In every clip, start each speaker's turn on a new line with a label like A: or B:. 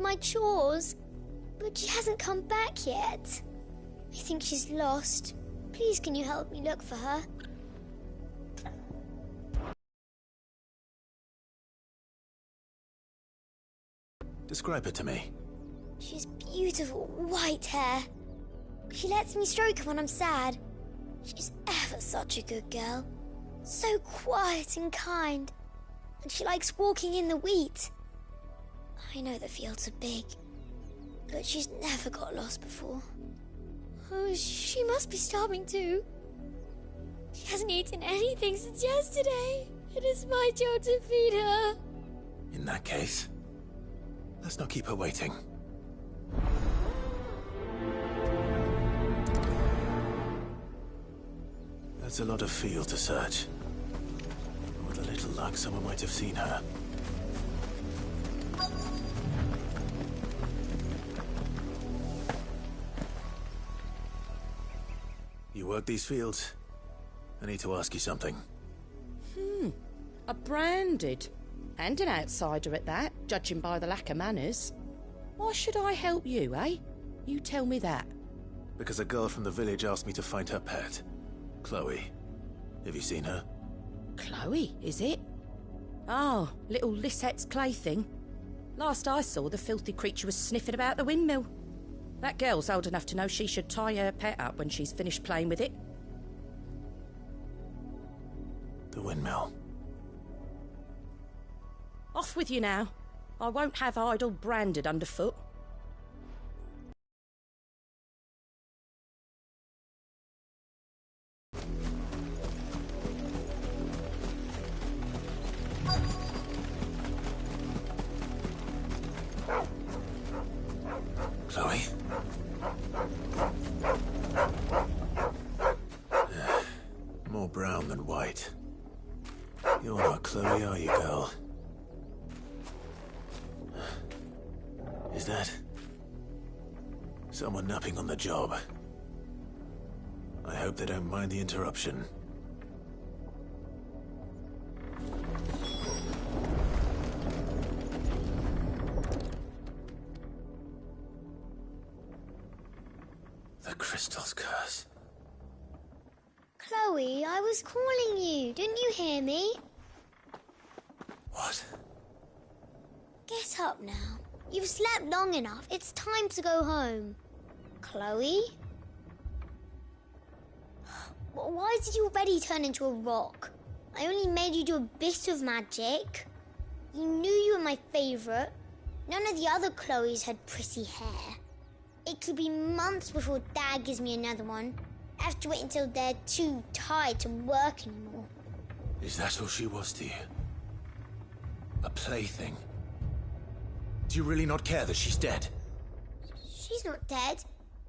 A: my chores. But she hasn't come back yet. I think she's lost. Please, can you help me look for her?
B: Describe her to me.
A: She has beautiful white hair. She lets me stroke her when I'm sad. She's ever such a good girl. So quiet and kind. And she likes walking in the wheat. I know the fields are big, but she's never got lost before. Oh, she must be starving too. She hasn't eaten anything since yesterday. It is my job to feed her.
B: In that case, let's not keep her waiting. That's a lot of field to search. With a little luck, someone might have seen her. You work these fields? I need to ask you something.
C: A branded. And an outsider at that, judging by the lack of manners. Why should I help you, eh? You tell me that.
B: Because a girl from the village asked me to find her pet. Chloe. Have you seen her?
C: Chloe, is it? Oh, little Lisette's plaything. Last I saw, the filthy creature was sniffing about the windmill. That girl's old enough to know she should tie her pet up when she's finished playing with it.
B: The windmill.
C: Off with you now. I won't have idle branded underfoot.
B: Chloe? More brown than white. You're not Chloe, are you, girl? Is that someone napping on the job? I hope they don't mind the interruption. The crystal's curse.
A: Chloe, I was calling you. Didn't you hear me?
B: What?
A: Get up now. You've slept long enough. It's time to go home. Chloe? Why did you already turn into a rock? I only made you do a bit of magic. You knew you were my favourite. None of the other Chloes had pretty hair. It could be months before Dad gives me another one. I have to wait until they're too tired to work anymore.
B: Is that all she was to you? A plaything? Do you really not care that she's dead?
A: She's not dead.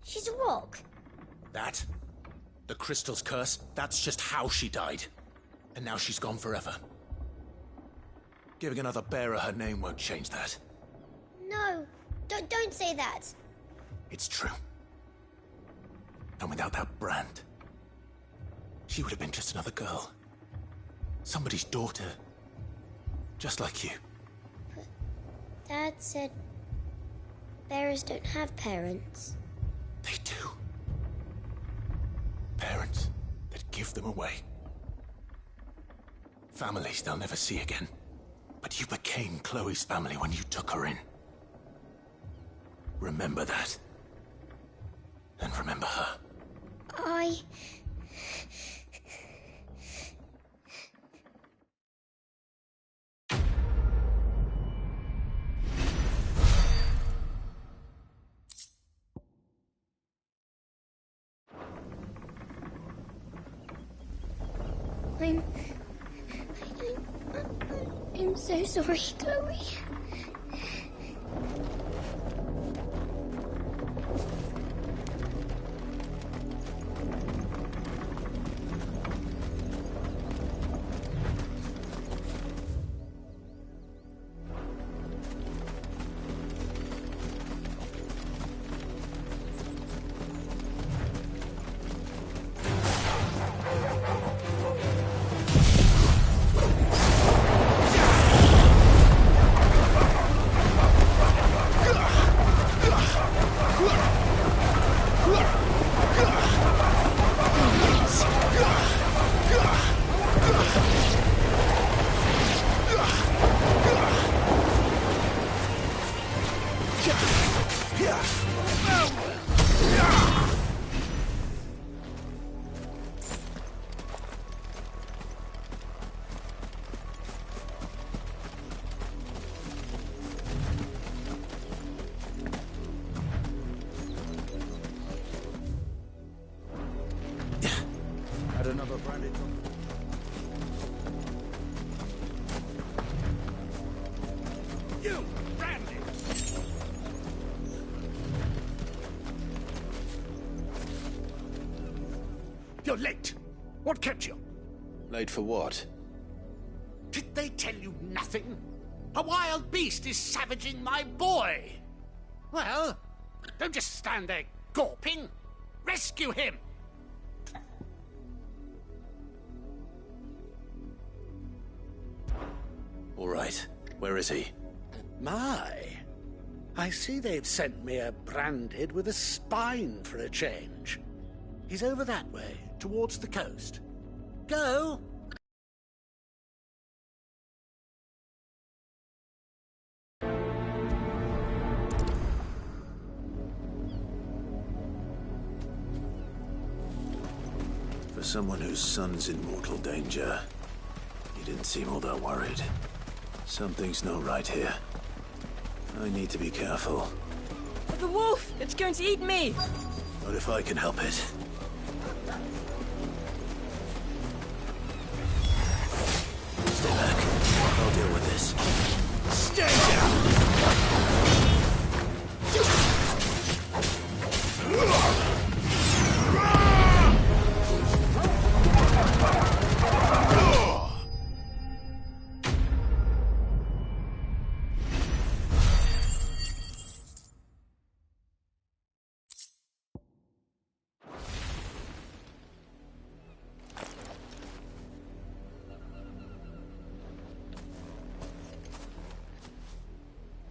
A: She's a rock.
B: That? The crystal's curse? That's just how she died. And now she's gone forever. Giving another bearer her name won't change that.
A: No, don't say that.
B: It's true. And without that brand, she would have been just another girl. Somebody's daughter. Just like you.
A: But Dad said bearers don't have parents.
B: They do. Parents that give them away. Families they'll never see again. But you became Chloe's family when you took her in. Remember that. And remember her.
A: I'm so sorry, Chloe.
D: Had another branded dog.
E: You, Brandy! You're late. What kept you?
B: Late for what?
E: Did they tell you nothing? A wild beast is savaging my boy. Well, don't just stand there gawping. Rescue him!
B: All right. Where is he?
E: My. I see they've sent me a branded with a spine for a change. He's over that way, towards the coast. Go!
B: For someone whose son's in mortal danger, he didn't seem all that worried. Something's not right here. I need to be careful.
F: The wolf! It's going to eat me!
B: What if I can help it? Stay back. I'll deal with this.
E: Stay down!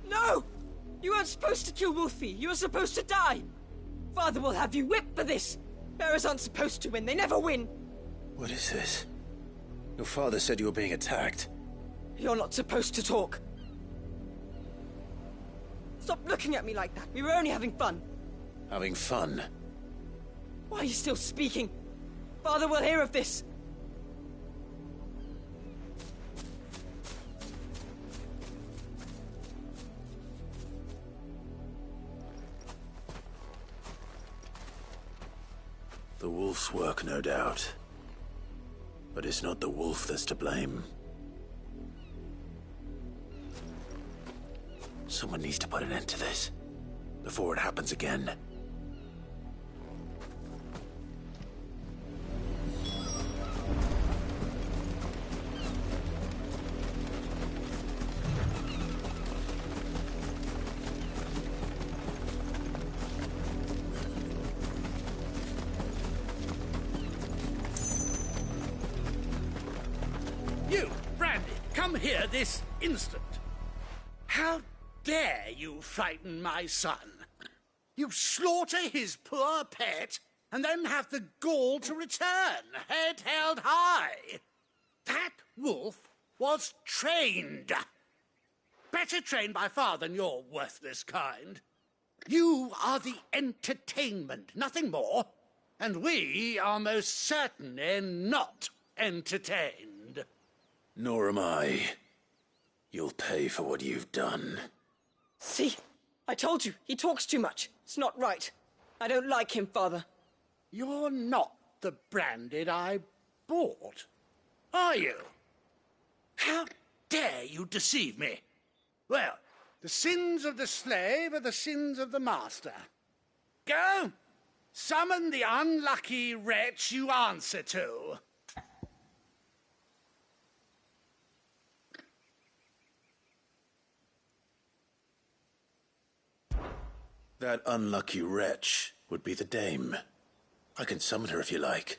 F: No! You weren't supposed to kill Wolfie. You were supposed to die. Father will have you whipped for this. Bearers aren't supposed to win. They never win.
B: What is this? Your father said you were being attacked.
F: You're not supposed to talk. Stop looking at me like that. We were only having fun.
B: Having fun?
F: Why are you still speaking? Father will hear of this.
B: The wolf's work, no doubt. But it's not the wolf that's to blame. Someone needs to put an end to this, before it happens again.
E: You, Brandy, come here this instant. How dare you frighten my son? You slaughter his poor pet, and then have the gall to return, head held high. That wolf was trained. Better trained by far than your worthless kind. You are the entertainment, nothing more. And we are most certainly not entertained.
B: Nor am I. You'll pay for what you've done.
F: See? I told you. He talks too much. It's not right. I don't like him, Father.
E: You're not the branded I bought, are you? How dare you deceive me? Well, the sins of the slave are the sins of the master. Go, summon the unlucky wretch you answer to.
B: That unlucky wretch would be the dame. I can summon her if you like.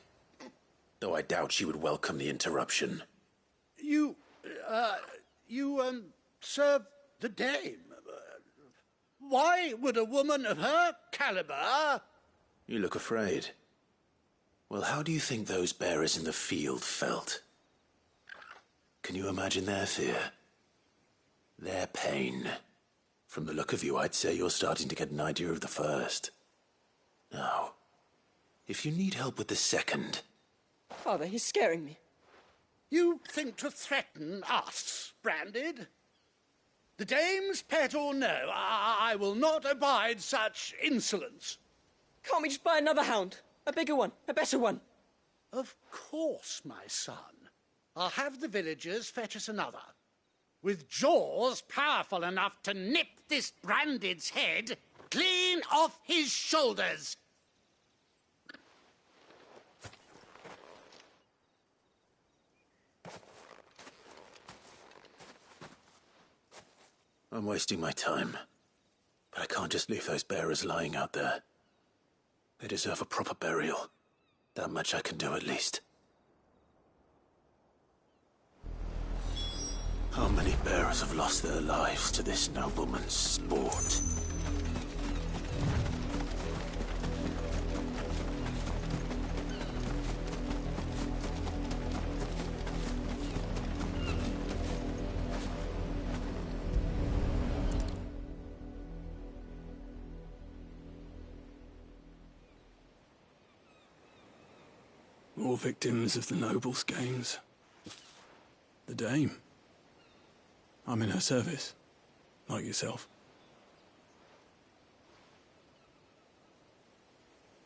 B: Though I doubt she would welcome the interruption.
E: You serve the dame. Why would a woman of her caliber...
B: You look afraid. Well, how do you think those bearers in the field felt? Can you imagine their fear? Their pain? From the look of you, I'd say you're starting to get an idea of the first. Now, if you need help with the second...
F: Father, he's scaring me.
E: You think to threaten us, Branded? The dame's pet or no, I will not abide such insolence.
F: Can't we just buy another hound? A bigger one, a better one.
E: Of course, my son. I'll have the villagers fetch us another. With jaws powerful enough to nip this Branded's head clean off his shoulders.
B: I'm wasting my time. But I can't just leave those bearers lying out there. They deserve a proper burial. That much I can do at least. How many bearers have lost their lives to this nobleman's sport?
D: More victims of the nobles' games. The Dame. I'm in her service, like yourself.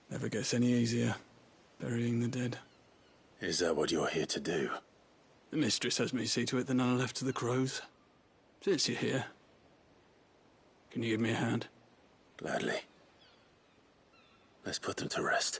D: Never gets any easier, burying the dead.
B: Is that what you're here to do?
D: The mistress has me see to it that none are left to the crows. Since you're here, can you give me a hand?
B: Gladly. Let's put them to rest.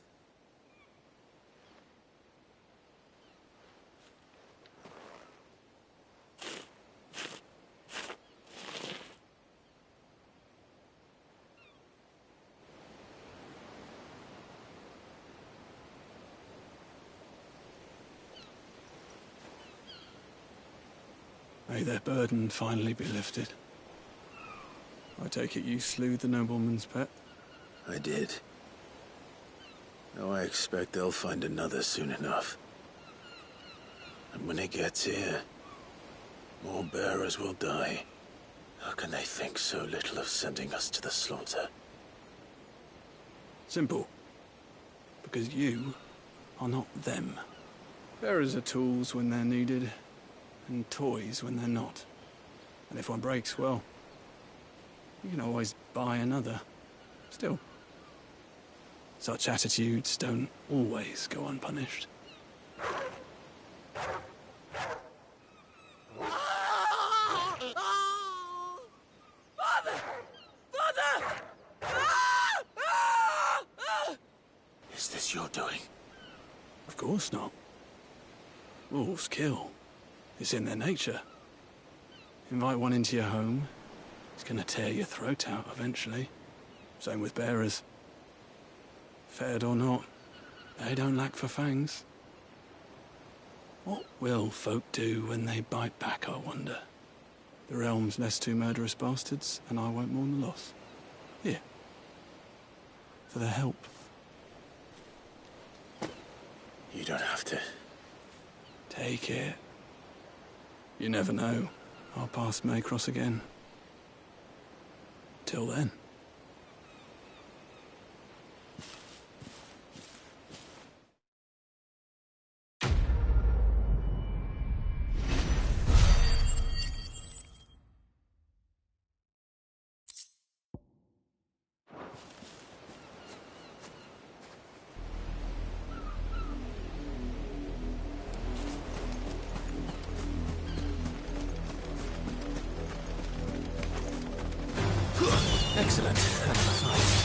D: May their burden finally be lifted. I take it you slew the nobleman's pet?
B: I did. Now I expect they'll find another soon enough. And when it gets here, more bearers will die. How can they think so little of sending us to the slaughter?
D: Simple. Because you are not them. Bearers are tools when they're needed, and toys when they're not. And if one breaks, well, you can always buy another. Still, such attitudes don't always go unpunished.
F: Father! Father!
B: Is this your doing?
D: Of course not. Wolves kill. It's in their nature. Invite one into your home, it's gonna tear your throat out eventually. Same with bearers. Fed or not, they don't lack for fangs. What will folk do when they bite back, I wonder? The realm's less two murderous bastards, and I won't mourn the loss. Here. For their help.
B: You don't have to.
D: Take it. You never know. Our paths may cross again. Till then.
B: Excellent. Hell of a fight.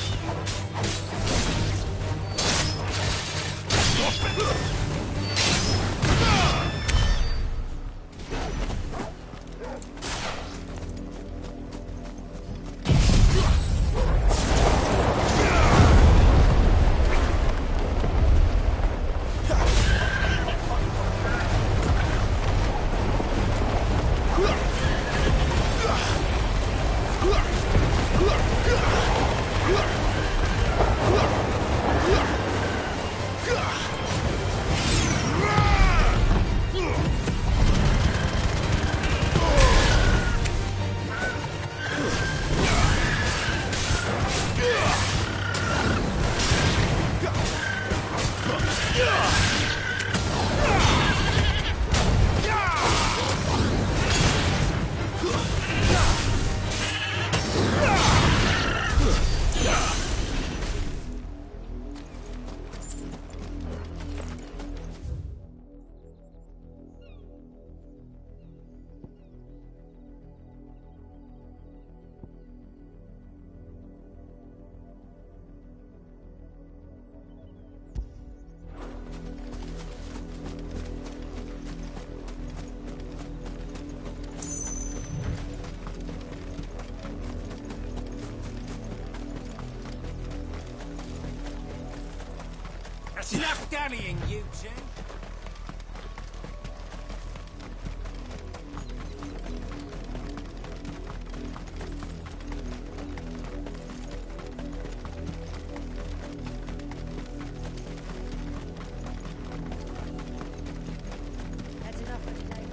G: Enough dallying, you two.
C: That's enough for today.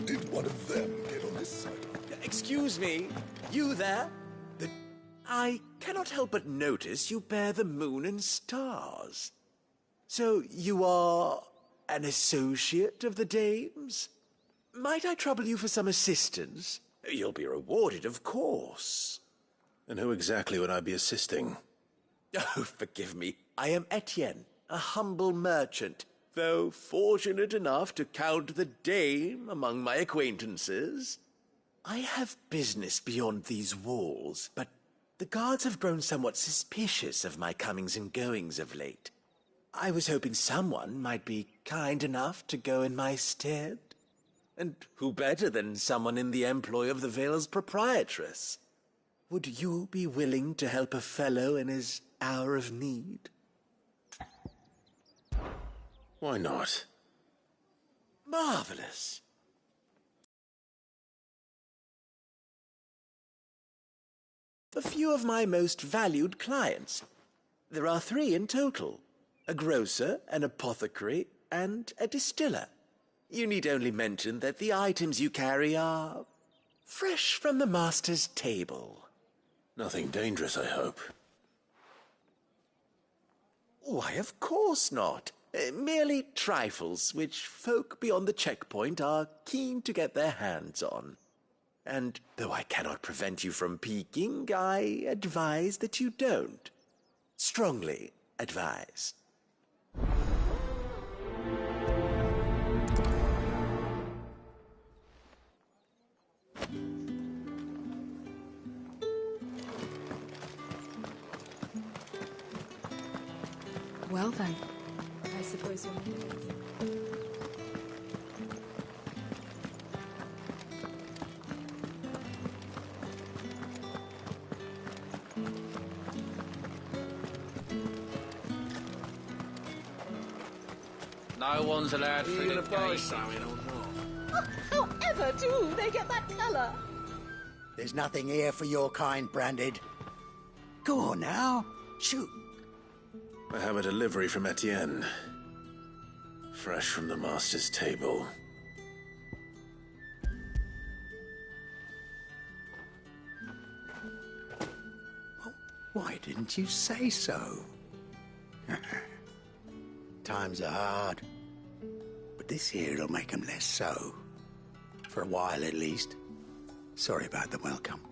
H: Did one of them get on this side?
I: Excuse me, you there? I cannot help but notice you bear the moon and stars. So you are an associate of the dames? Might I trouble you for some assistance? You'll be rewarded, of course.
B: And who exactly would I be assisting?
I: Oh, forgive me. I am Etienne, a humble merchant, though fortunate enough to count the dame among my acquaintances. I have business beyond these walls, but the guards have grown somewhat suspicious of my comings and goings of late. I was hoping someone might be kind enough to go in my stead. And who better than someone in the employ of the Vale's proprietress? Would you be willing to help a fellow in his hour of need?
B: Why not?
I: Marvelous. A few of my most valued clients. There are 3 in total. A grocer, an apothecary, and a distiller. You need only mention that the items you carry are fresh from the master's table.
B: Nothing dangerous, I hope.
I: Why, of course not. Merely trifles which folk beyond the checkpoint are keen to get their hands on. And though I cannot prevent you from peeking, I advise that you don't. Strongly advise.
J: Well then, I suppose you'll need it.
G: No one's allowed through the gate. Or what?
F: However do they get that colour?
K: There's nothing here for your kind, Branded. Go on now, shoot.
B: I have a delivery from Etienne. Fresh from the master's table.
K: Why didn't you say so? Times are hard, but this here'll make 'em less so. For a while, at least. Sorry about the welcome.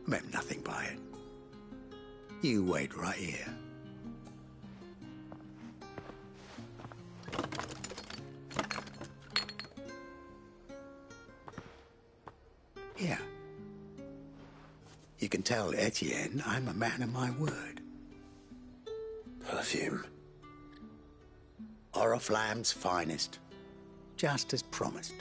K: I meant nothing by it. You wait right here. Here. You can tell Etienne I'm a man of my word.
B: Perfume.
K: Oriflamme's finest. Just as promised.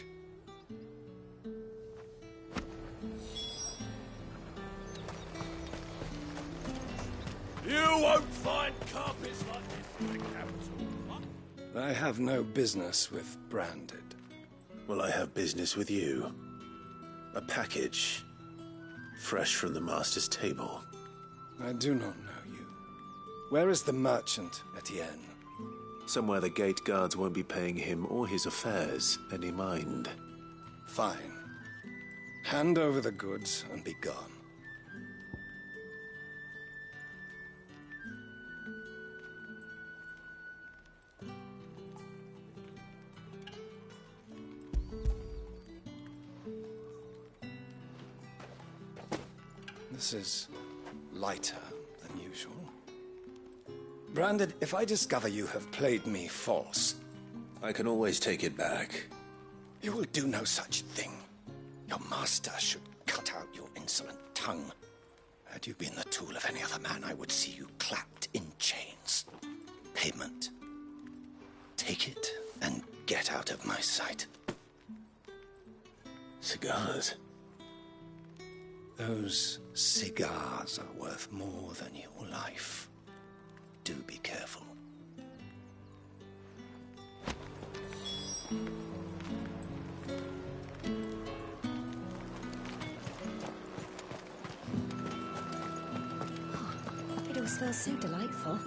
G: You won't find carpets like this in the capital.
L: I have no business with Branded.
B: Well, I have business with you. A package fresh from the master's table.
L: I do not know you. Where is the merchant, Etienne?
B: Somewhere the gate guards won't be paying him or his affairs any mind.
L: Fine. Hand over the goods and be gone. This is lighter than usual. Branded, if I discover you have played me false...
B: I can always take it back.
L: You will do no such thing. Your master should cut out your insolent tongue. Had you been the tool of any other man, I would see you clapped in chains. Payment. Take it and get out of my sight.
B: Cigars.
L: Those cigars are worth more than your life. Do be careful.
J: It all smells so delightful.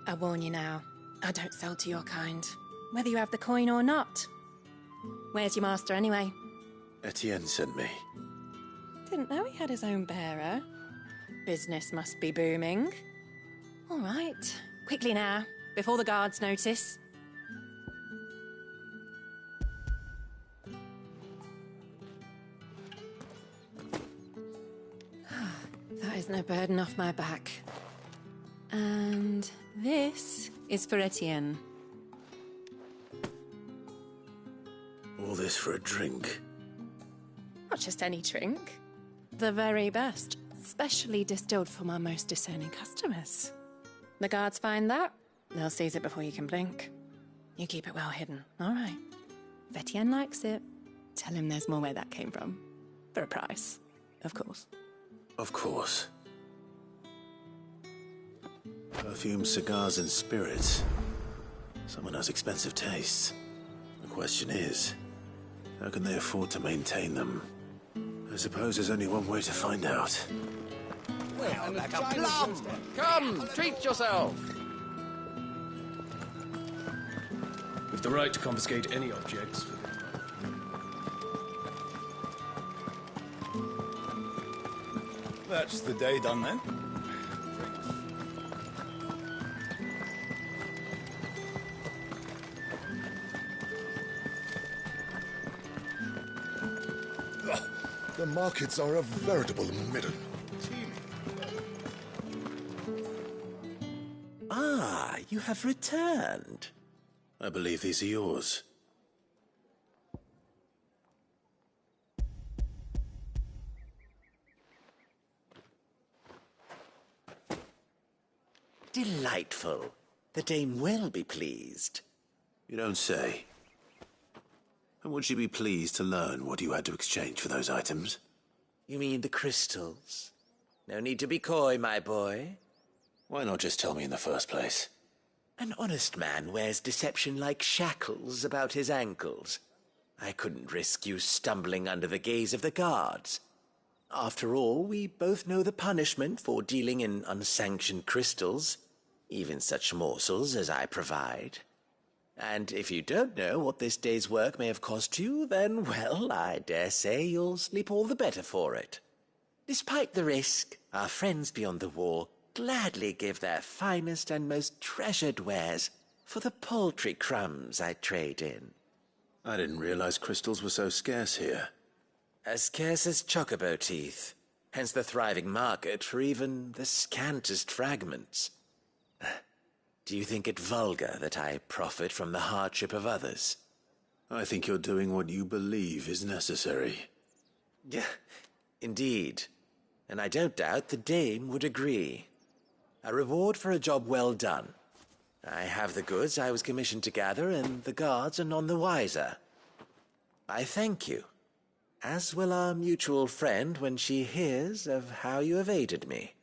J: I warn you now, I don't sell to your kind, whether you have the coin or not. Where's your master anyway?
B: Etienne sent me.
J: Didn't know he had his own bearer. Business must be booming. All right, quickly now, before the guards notice. That is no burden off my back. And this is for Etienne.
B: All this for a drink.
J: Not just any drink. The very best, specially distilled for my most discerning customers. The guards find that, they'll seize it before you can blink. You keep it well hidden, all right? If Etienne likes it, tell him there's more where that came from. For a price, of course.
B: Of course. Perfume, cigars, and spirits. Someone has expensive tastes. The question is, how can they afford to maintain them? I suppose there's only one way to find out.
I: Well, like a plum!
M: Come, treat yourself!
L: With the right to confiscate any objects for the... That's the day done then.
H: The markets are a veritable midden.
I: Ah, you have returned.
B: I believe these are yours.
I: Delightful. The dame will be pleased.
B: You don't say. And would she be pleased to learn what you had to exchange for those items?
I: You mean the crystals? No need to be coy, my boy.
B: Why not just tell me in the first place?
I: An honest man wears deception like shackles about his ankles. I couldn't risk you stumbling under the gaze of the guards. After all, we both know the punishment for dealing in unsanctioned crystals, even such morsels as I provide. And if you don't know what this day's work may have cost you, then, well, I dare say you'll sleep all the better for it. Despite the risk, our friends beyond the wall gladly give their finest and most treasured wares for the paltry crumbs I trade in.
B: I didn't realize crystals were so scarce here.
I: As scarce as chocobo teeth, hence the thriving market for even the scantest fragments. Do you think it vulgar that I profit from the hardship of others?
B: I think you're doing what you believe is necessary.
I: Yeah, indeed. And I don't doubt the dame would agree. A reward for a job well done. I have the goods I was commissioned to gather, and the guards are none the wiser. I thank you, as will our mutual friend when she hears of how you have aided me.